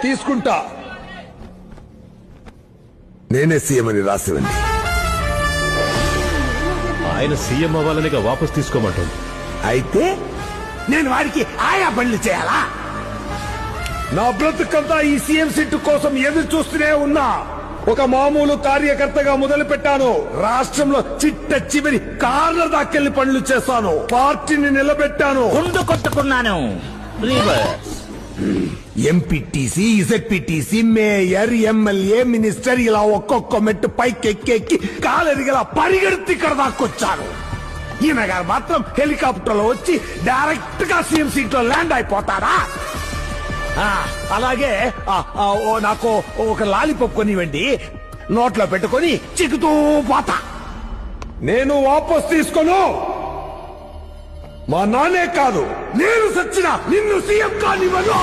తీసుకుంటా. నేనే సీఎం అని రాసివ్వండి. ఆయన సీఎం అవ్వాలనిగా వాపస్ తీసుకోమంటుంది. అయితే నేను వాడికి ఆయా పనులు చేయాలా? నా బ్రతుకంతా ఈ సీఎం సీటు కోసం ఎదురు చూస్తూనే ఉన్నా. ఒక మామూలు కార్యకర్తగా మొదలు పెట్టాను. రాష్ట్రంలో చిట్ట చివరి కార్నర్ దాకెళ్లి పనులు చేస్తాను. పార్టీని నిలబెట్టాను. ముందు కొట్టుకున్నాను. ఎంపీటీసీ, ఇజెడ్పీటీసీ, మేయర్, ఎమ్మెల్యే, మినిస్టర్ ఇలా ఒక్కొక్క మెట్టు పైకి ఎక్కి కాలరిగలా పరిగెడుతూ ఇక్కడ దాకొచ్చాను. ఈయన గారు మాత్రం హెలికాప్టర్ లో వచ్చి డైరెక్ట్ గా సీఎం సీట్ లో ల్యాండ్ అయిపోతారా? అలాగే నాకు ఒక లాలీపాప్ కొనివ్వండి, నోట్లో పెట్టుకొని చిక్కుతూ పోతా. నేను వాపస్ తీసుకోను. మా నాన్నే కాదు, నేను సచ్చినా నిన్ను సీఎం కానివ్వను.